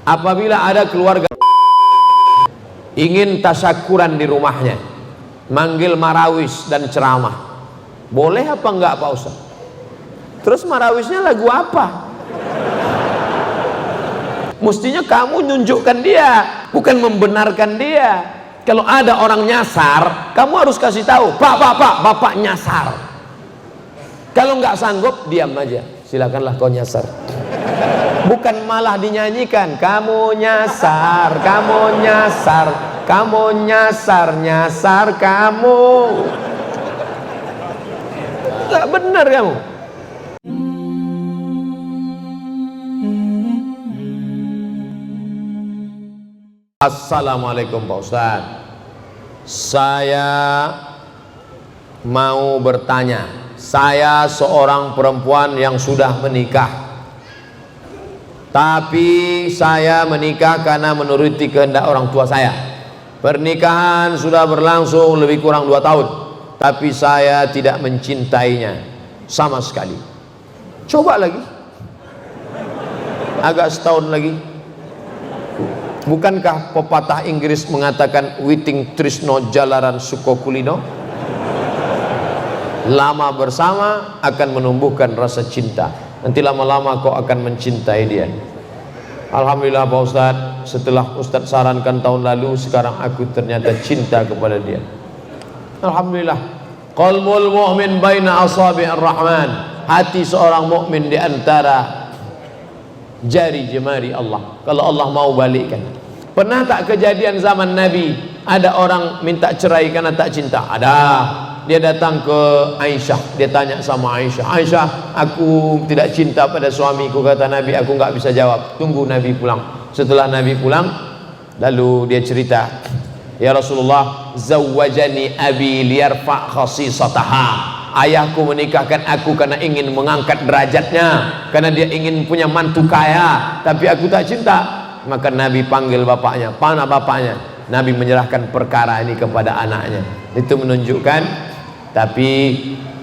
apabila ada keluarga ingin tasyakuran di rumahnya, manggil marawis dan ceramah, boleh apa enggak Pak Ustaz? Terus marawisnya lagu apa? Mestinya kamu nunjukkan dia, bukan membenarkan dia. Kalau ada orang nyasar, kamu harus kasih tahu, Pak, bapak nyasar. Kalau nggak sanggup, diam aja. Silakanlah kau nyasar. Bukan malah dinyanyikan, kamu nyasar, kamu nyasar, kamu nyasar, nyasar kamu. Nggak benar kamu. Assalamualaikum Pak Ustaz, saya mau bertanya. Saya seorang perempuan yang sudah menikah, tapi saya menikah karena menuruti kehendak orang tua saya. Pernikahan sudah berlangsung lebih kurang 2 tahun, tapi saya tidak mencintainya sama sekali. Coba lagi, agak setahun lagi. Bukankah pepatah Inggris mengatakan witing trisno jalaran suko kulino? Lama bersama akan menumbuhkan rasa cinta. Nanti lama-lama kau akan mencintai dia. Alhamdulillah Pak Ustaz, setelah Ustaz sarankan tahun lalu, sekarang aku ternyata cinta kepada dia. Alhamdulillah. Qalbul mu'min baina asabi'ir rahman. Hati seorang mukmin di antara jari jemari Allah. Kalau Allah mau balikkan. Pernah tak kejadian zaman Nabi ada orang minta cerai karena tak cinta? Ada. Dia datang ke Aisyah, dia tanya sama Aisyah, Aisyah, aku tidak cinta pada suamiku. Kata Nabi, aku nggak bisa jawab, tunggu Nabi pulang. Setelah Nabi pulang, lalu dia cerita, ya Rasulullah, zawwajani abi liyarfa khasisataha. Ayahku menikahkan aku karena ingin mengangkat derajatnya, karena dia ingin punya mantu kaya, tapi aku tak cinta. Maka Nabi panggil bapaknya. Mana bapaknya? Nabi menyerahkan perkara ini kepada anaknya. Itu menunjukkan, tapi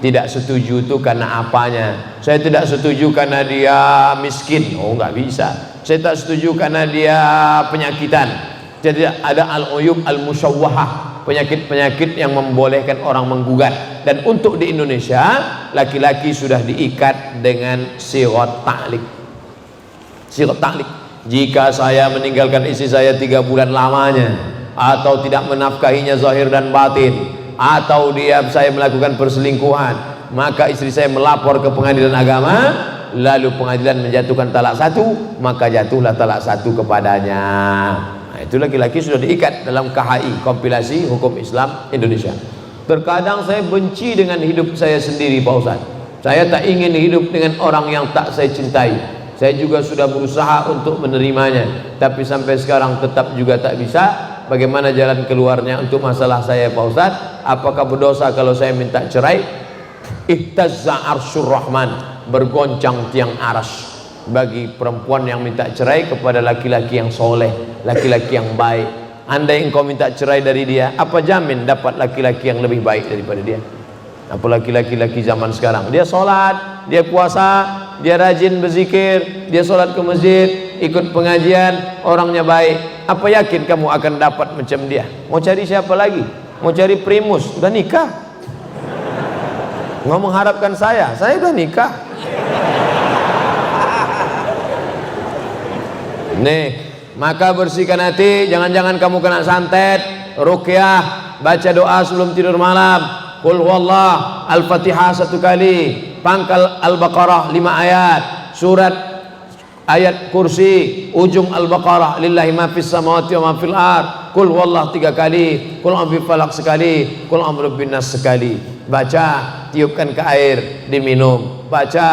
tidak setuju itu karena apanya. Saya tidak setuju karena dia miskin. Oh, nggak bisa. Saya tak setuju karena dia penyakitan. Jadi ada al-uyub al-musyawwahah, penyakit-penyakit yang membolehkan orang menggugat. Dan untuk di Indonesia, laki-laki sudah diikat dengan sirat ta'liq. Sirat ta'liq. Jika saya meninggalkan istri saya 3 bulan lamanya, atau tidak menafkahinya zahir dan batin, atau saya melakukan perselingkuhan, maka istri saya melapor ke pengadilan agama, lalu pengadilan menjatuhkan talak 1, maka jatuhlah talak 1 kepadanya. Nah, itu laki-laki sudah diikat dalam KHI, kompilasi hukum Islam Indonesia. Terkadang saya benci dengan hidup saya sendiri Pak Ustaz. Saya tak ingin hidup dengan orang yang tak saya cintai. Saya juga sudah berusaha untuk menerimanya, tapi sampai sekarang tetap juga tak bisa. Bagaimana jalan keluarnya untuk masalah saya Pak Ustaz? Apakah berdosa kalau saya minta cerai? Ihtazza arsyur rahman, bergoncang tiang aras bagi perempuan yang minta cerai kepada laki-laki yang soleh, laki-laki yang baik. Andai engkau minta cerai dari dia, apa jamin dapat laki-laki yang lebih baik daripada dia? Apalagi laki-laki zaman sekarang, dia sholat, dia puasa, dia rajin berzikir, dia sholat ke masjid, ikut pengajian, orangnya baik. Apa yakin kamu akan dapat macam dia? Mau cari siapa lagi? Mau cari primus? Udah nikah. Nggak mengharapkan saya udah nikah. Nih, maka bersihkan hati, jangan-jangan kamu kena santet, ruqyah, baca doa sebelum tidur malam. Qul huwallah, Al-Fatihah 1 kali, pangkal Al-Baqarah 5 ayat, surat ayat kursi, ujung Al-Baqarah, lillahi ma fis samawati wa ma fil ard, qul huwallah 3 kali, qul a'udzu falaq sekali, qul a'udzu binnas sekali. Baca, tiupkan ke air, diminum. Baca,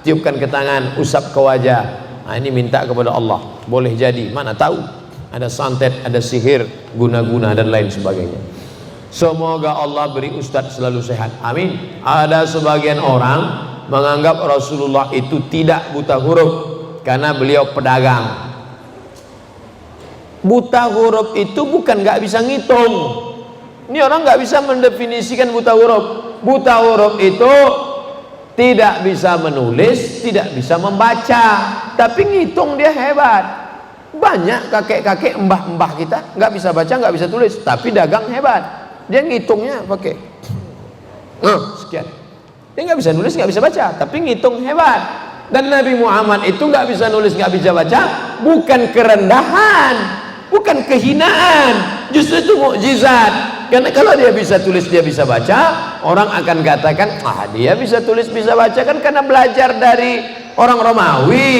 tiupkan ke tangan, usap ke wajah. Nah, ini minta kepada Allah. Boleh jadi, mana tahu ada santet, ada sihir, guna-guna dan lain sebagainya. Semoga Allah beri Ustadz selalu sehat, amin. Ada sebagian orang menganggap Rasulullah itu tidak buta huruf karena beliau pedagang. Buta huruf itu bukan nggak bisa ngitung. Ini orang nggak bisa mendefinisikan buta huruf. Buta huruf itu tidak bisa menulis, tidak bisa membaca, tapi ngitung dia hebat. Banyak kakek-kakek, mbah-mbah kita nggak bisa baca, nggak bisa tulis, tapi dagang hebat. Dia ngitungnya pakai sekian. Dia nggak bisa nulis, nggak bisa baca, tapi ngitung hebat. Dan Nabi Muhammad itu nggak bisa nulis, nggak bisa baca, bukan kerendahan, bukan kehinaan, justru itu mukjizat. Karena kalau dia bisa tulis, dia bisa baca, orang akan katakan, dia bisa tulis, bisa baca kan karena belajar dari orang Romawi,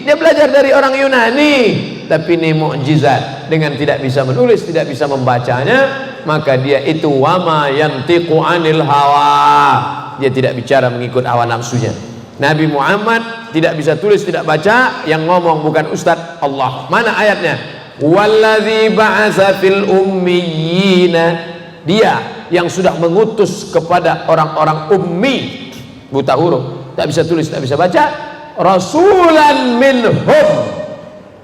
dia belajar dari orang Yunani. Tapi ini mukjizat, dengan tidak bisa menulis, tidak bisa membacanya, maka dia itu wama yantiqu anil hawa, dia tidak bicara mengikut hawa nafsunya. Nabi Muhammad tidak bisa tulis, tidak baca, yang ngomong bukan Ustadz, Allah. Mana ayatnya? Walladzi ba'atsa fil ummiyina, dia yang sudah mengutus kepada orang-orang ummi, buta huruf, tak bisa tulis, tak bisa baca, rasulan minhum,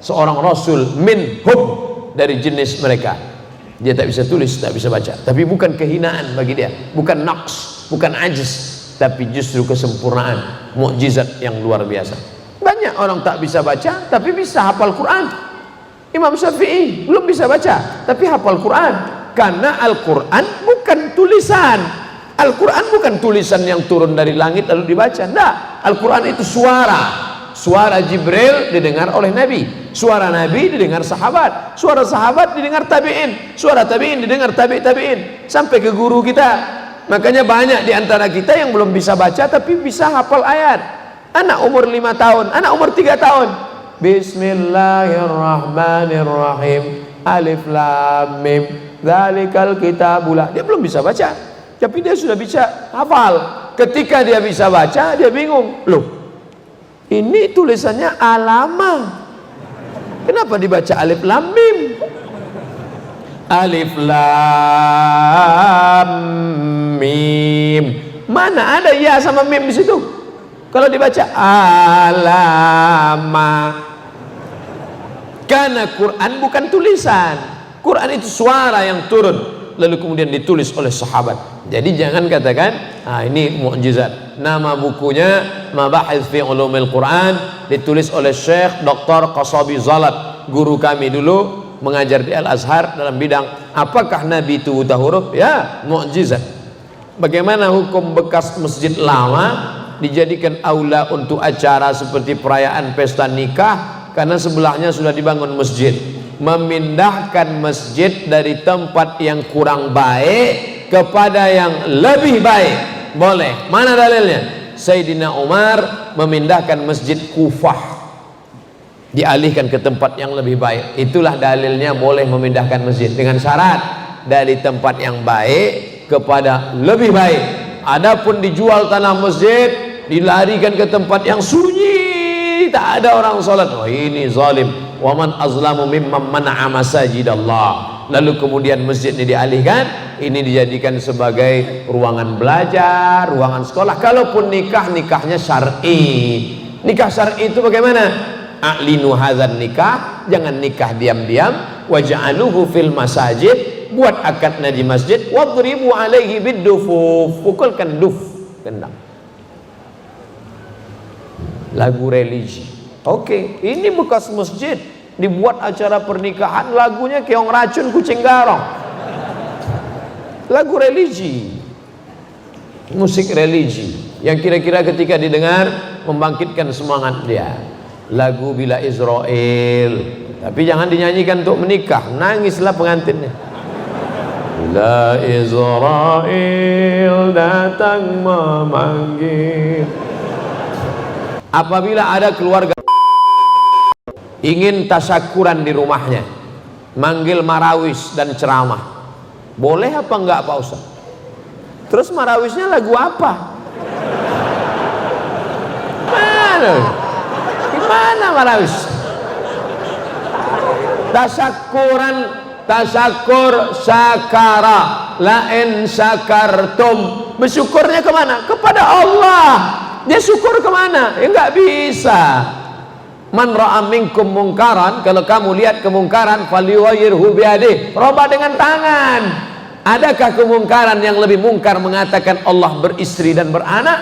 seorang rasul minhum, dari jenis mereka. Dia tak bisa tulis, tak bisa baca, tapi bukan kehinaan bagi dia, bukan naqs, bukan ajiz, tapi justru kesempurnaan, mukjizat yang luar biasa. Banyak orang tak bisa baca tapi bisa hafal Quran. Imam Syafi'i belum bisa baca tapi hafal Quran, karena Al-Quran bukan tulisan. Al-Quran bukan tulisan yang turun dari langit lalu dibaca. Enggak, Al-Quran itu suara. Suara Jibril didengar oleh Nabi, suara Nabi didengar sahabat, suara sahabat didengar tabi'in, suara tabi'in didengar tabi'in, sampai ke guru kita. Makanya banyak di antara kita yang belum bisa baca tapi bisa hafal ayat. Anak umur 5 tahun, anak umur 3 tahun, Bismillahirrahmanirrahim, Alif Lam Mim, Dzalikal Kitabul, dia belum bisa baca, tapi dia sudah bisa hafal. Ketika dia bisa baca, dia bingung, loh, ini tulisannya alama, kenapa dibaca Alif Lam Mim? Alif Lam Mim, mana ada ya sama mim di situ? Kalau dibaca alama, karena Quran bukan tulisan. Quran itu suara yang turun lalu kemudian ditulis oleh sahabat. Jadi jangan katakan ini mukjizat. Nama bukunya Mabahith fi Ulumil Quran, ditulis oleh Syekh Dr. Qasabi Zalat, guru kami dulu mengajar di Al-Azhar dalam bidang apakah Nabi itu buta huruf? Ya, mukjizat. Bagaimana hukum bekas masjid lama dijadikan aula untuk acara seperti perayaan pesta nikah karena sebelahnya sudah dibangun masjid. Memindahkan masjid dari tempat yang kurang baik kepada yang lebih baik boleh. Mana dalilnya? Sayyidina Umar memindahkan masjid Kufah, dialihkan ke tempat yang lebih baik. Itulah dalilnya boleh memindahkan masjid, dengan syarat dari tempat yang baik kepada lebih baik. Adapun dijual tanah masjid, dilarikan ke tempat yang sunyi, tak ada orang salat, ini zalim. Wa man azlamu mimman mana'a masajidallah. Lalu kemudian masjid ini dialihkan, ini dijadikan sebagai ruangan belajar, ruangan sekolah. Kalaupun nikah, nikahnya syar'i. Nikah syar'i itu bagaimana? A'linu hadzal nikah, jangan nikah diam-diam. Waj'aluhu fil masajid, buat akadnya di masjid. Wadribu alaihi biddufuf, pukulkan duf, kendang. Lagu religi. Oke, ini bekas masjid, dibuat acara pernikahan, lagunya keong racun kucing garong. Lagu religi, musik religi yang kira-kira ketika didengar membangkitkan semangat dia. Lagu Bila Israel, tapi jangan dinyanyikan untuk menikah, nangislah pengantinnya. Bila Israel datang memanggil. Apabila ada keluarga ingin tasyakuran di rumahnya, manggil marawis dan ceramah, boleh apa enggak Pak Ustaz? Terus marawisnya lagu apa? Gimana marawis? Tasyakur syakara, lain syakartum, bersyukurnya kemana? Kepada Allah. Dia syukur kemana? Ya enggak bisa. Man ra'a minkum mungkaran, kalau kamu lihat kemungkaran, falyughayyirhu biyadihi, rubah dengan tangan. Adakah kemungkaran yang lebih mungkar mengatakan Allah beristri dan beranak?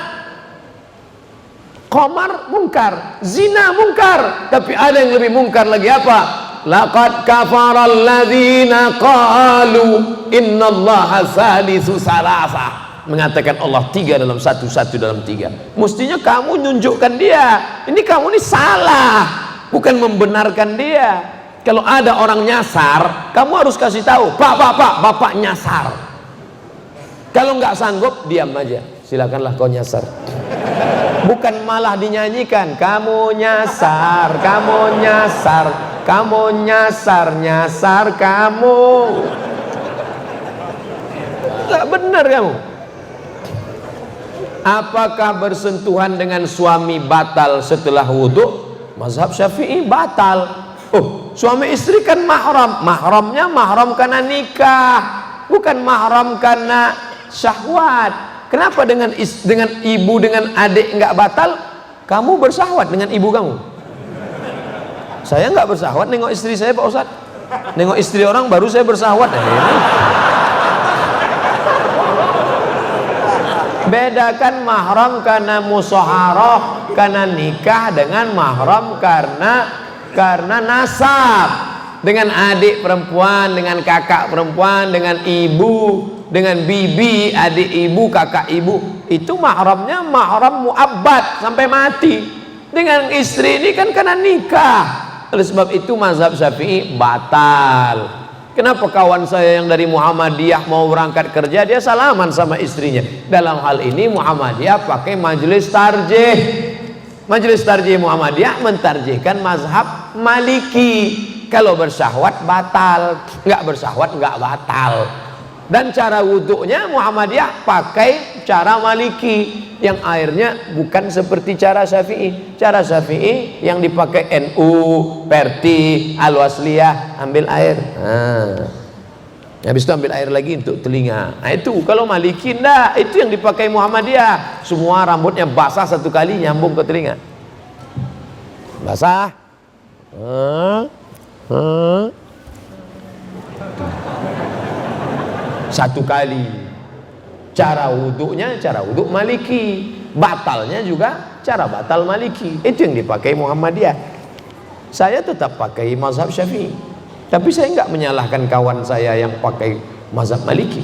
Qamar mungkar, zina mungkar, tapi ada yang lebih mungkar lagi apa? laqad kafara alladzina qalu innallaha salisu salasa, mengatakan Allah 3 dalam 1, 1 dalam 3. Mestinya kamu nunjukkan dia, ini kamu ini salah, bukan membenarkan dia. Kalau ada orang nyasar, kamu harus kasih tahu, bapak nyasar. Kalau nggak sanggup, diam aja, silakanlah kau nyasar. Bukan malah dinyanyikan, kamu nyasar, kamu nyasar, kamu nyasar, nyasar kamu. Nggak benar kamu. Apakah bersentuhan dengan suami batal setelah wudhu? Mazhab Syafi'i batal. Oh, suami istri kan mahram, mahramnya mahram karena nikah, bukan mahram karena syahwat. Kenapa dengan ibu dengan adik nggak batal? Kamu bersahwat dengan ibu kamu. Saya nggak bersahwat nengok istri saya, Pak Ustadz. Nengok istri orang baru saya bersahwat. Bedakan mahram karena musyawarah, karena nikah, dengan mahram karena nasab. Dengan adik perempuan, dengan kakak perempuan, dengan ibu, dengan bibi, adik ibu, kakak ibu, itu mahramnya mahram muabbad sampai mati. Dengan istri ini kan karena nikah. Oleh sebab itu mazhab Syafi'i batal. Kenapa kawan saya yang dari Muhammadiyah mau berangkat kerja, dia salaman sama istrinya? Dalam hal ini Muhammadiyah pakai majelis tarjih. Majelis tarjih Muhammadiyah mentarjihkan mazhab Maliki. Kalau bersahwat batal, nggak bersahwat nggak batal. Dan cara wudhunya Muhammadiyah pakai cara Maliki, yang airnya bukan seperti cara Syafi'i. Cara Syafi'i yang dipakai NU, Perti, Al-Wasliyah, ambil air. Habis itu ambil air lagi untuk telinga. Nah itu kalau Maliki enggak, itu yang dipakai Muhammadiyah. Semua rambutnya basah satu kali nyambung ke telinga. Basah. Satu kali. Cara wudhunya cara wudhu Maliki, batalnya juga cara batal Maliki. Itu yang dipakai Muhammadiyah. Saya tetap pakai mazhab Syafi'i, tapi saya nggak menyalahkan kawan saya yang pakai mazhab Maliki.